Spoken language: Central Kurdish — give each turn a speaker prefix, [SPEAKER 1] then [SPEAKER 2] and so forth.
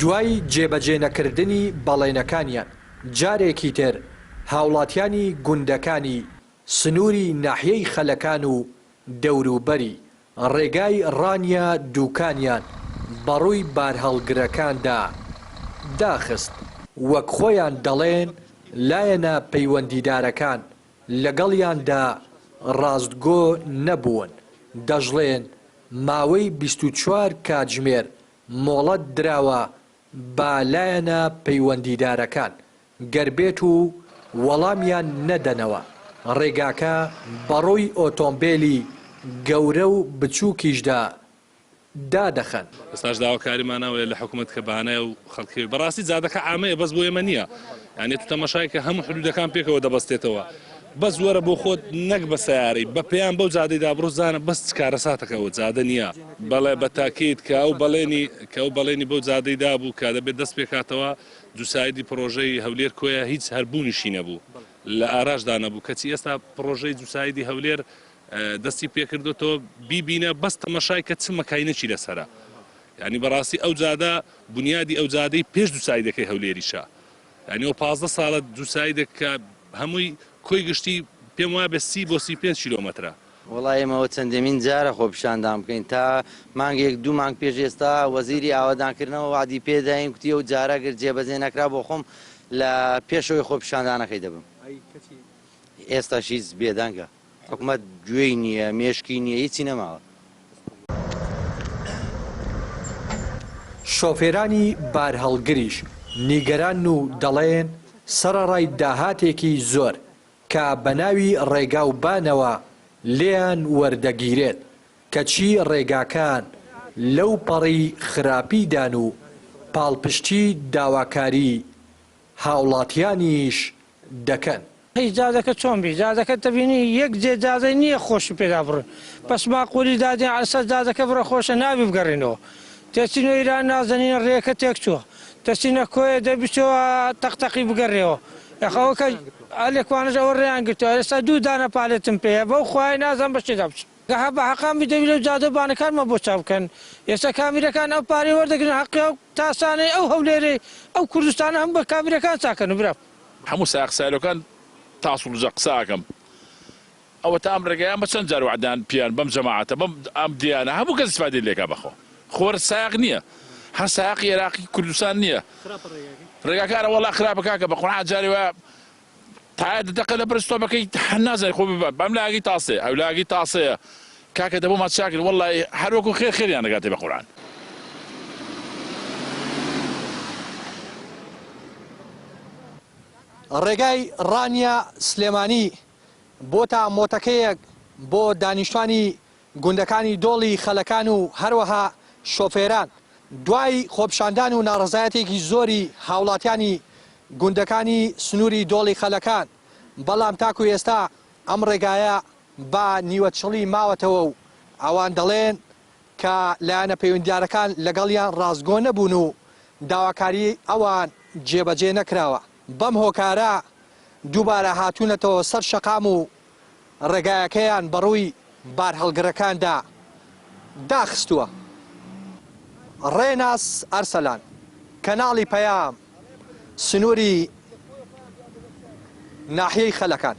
[SPEAKER 1] دوای جێبەجێ نەکردنی بەڵێنەکانیان جارێکی تر هاوڵاتیانی گوندەکانی سنووری ناحیەی خەلەکان و دەوروبەری ڕێگای ڕانیا دووکانیان بەڕووی بارهەڵگرەکاندا داخست. وەک خۆیان دەڵێن لایەنە پەیوەندیدارەکان لەگەڵیاندا ڕاستگۆ نەبوون. دەژڵێن ماوەی 24 کاتژمێر مۆڵەت دراوە با لایەنە پەیوەندیدارەکان گەربێت و وەڵامیان نەدەنەوە. ڕێگاکە بەڕووی ئۆتۆمبیلی گەورە و بچووکیشدا دادەخەن.
[SPEAKER 2] ئێستاش داواکاریمانەوەیە لە حکوومەت کە بەهانەیە و خەڵکی بەڕاستی جادەکە عامەیە بەس بۆ ئێمە نییە. یانێ تو تەماشای کە هەموو حدودەکان پێکەوە دەبەستێتەوە. بەس وەرە بۆ خۆت نەک بە سیارەی بە پێیان بەو جادەیدا بڕۆزانە بەس کارە ساتەکەەوە جادە نییە. بەڵێ بە تاکید کە ئەو بەڵێنی بەو جادەیدا بوو کە دەبێت دەست پێکاتەوە دووسایدی پرۆژەی هەولێر کۆیە هیچ هەربوونیشی نەبوو لە ئاراشدا نەبوو. کەچی ئێستا پرۆژەی دووسایدی هەولێر دەستی پێکردوەوە بیبینە بەس تەماشای کە چ مەکاینەکی لەسەرە. ینی بەڕاستی ئەو جادە بنیادی ئەو جادەی پێش دووسایدەکەی هەولێریشە. ینی ئەو 15 ساڵە دووسایدێک کە هەمووی کۆی گشتی پێم وایە بە 30 بۆ 35 کیلۆمەترە.
[SPEAKER 3] وڵای ئێمەوە چەندەمین جارە خۆپیشاندان بکەین تا مانگێک دوو مانگ پێش ئێستا وەزیری ئاوادانکردنەوە وادی پێداین کوتی و جارەگر جێبەجێ نەکرا بۆ خۆم لە پێشەوەی خۆپیشاندانەکەی دەبم. ئێستاش هیچ بێدەنگە حکوومەت گوێی نییە مێشکی نییە هیچی نەماوە.
[SPEAKER 1] شۆفێرانی بارهەڵگریش نیگەران و دەڵێن سەرەڕای داهاتێکی زۆر کە بەناوی ڕێگا و بانەوە لێیان وەردەگیرێت کەچی ڕێگاکان لەو پەڕی خراپیدان و پاڵپشتی داواکاری هاوڵاتیانیش دەکەن.
[SPEAKER 4] جادەکە چۆن بی جادەکە دەبینی یەک جێجادەی نییە خۆشی پێدا بڕن بەس ماقولی دادێن ئەسەر جادەکە بڕە خۆشە نابی بگەڕێنەوە. تێچینە ئیران نازەنینە ڕێەکە تێک چووە دەچینە کۆیە دەبیچەوە تەقتەقی بگەڕێەوە یخەوەکە ئەلێکوانش ئەوە ڕێیان گرتەوە ئێستا دوو دانە پالێتم پێەیە بەو خوای نازان بەشێ دابچ گەها بە حەقامی دەوی لەو جادەبانەکانمە بۆ چاو بکەن. ئێستا کامیرەکان ئەو پارەی وەردەگرن حەقی ئەو تاسانەی ئەو هەولێرەی ئەو کوردستانە هەم بە کامیرەکان چاکەن و برا
[SPEAKER 5] هەموو ساقسایلەکان تاسو لەجە قساکەم ئەوە تا ئەم ڕێگەیان بە چەند جار وعدان پیان بەم جەماعەتە بەم ئەم دیانە هەموو کەس استفادەی لێکا بەخۆ خۆر ساق نییە هەر ساقی عێراقی کوردستان نییە ڕێگاکانە وەڵا خراپە کاکە بە قورعان جاری وایە تا دقە لە برستۆمەکەی نازانێت خۆ بەم لاگی تاسێ ئەو لاگی تاسەیە کاکە دەبوو مات چاکرد وەڵی هەروەکو خێریان دەگاتێ بە قورعان.
[SPEAKER 1] ڕێگای ڕانیا سلێمانی بۆ تا مۆتەکەیەک بۆ دانیشتوانی گوندەکانی دۆڵی خەلەکان و هەروەها شۆفێران دوای خۆپیشاندان و ناڕزایەتێکی زۆری هاوڵاتیانی گوندەکانی سنووری دۆڵی خەلەکان بەڵام تاکو ئێستا ئەم ڕێگایە بە نیوەچڵی ماوەتەوە و ئەوان دەڵێن کە لایەنە پەیوەندیدارەکان لەگەڵیان ڕازگۆ نەبوون و داواکاری ئەوان جێبەجێ نەکراوە. بەم هۆکارە دووبارە هاتوونەتەوە سەر شەقام و ڕێگایەکەیان بەڕووی بارهەڵگرەکاندا داخستووە. ڕێناس ئەرسەلان کەناڵی پەیام سنووری ناحیەی خەلەکان.